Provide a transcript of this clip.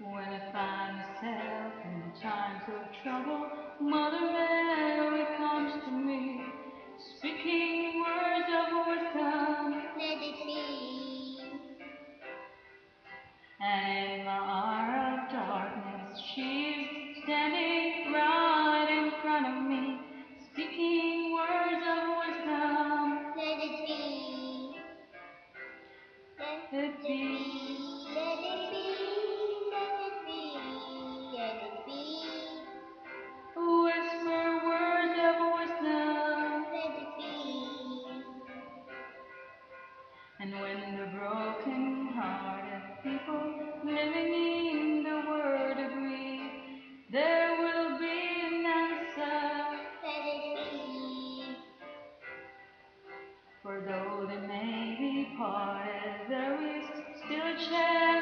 When I find myself in times of trouble, Mother Mary comes to me, speaking words of wisdom. Let it be. And in the hour of darkness, she's standing right in front of me, speaking words of wisdom. Let it be. Let it be. Let it be. Let it be. Let it be. Whisper words of wisdom. Let it be. And when the broken-hearted people living in the world agree, there will be an answer. Let it be. For though they may be parted, there is still a chance.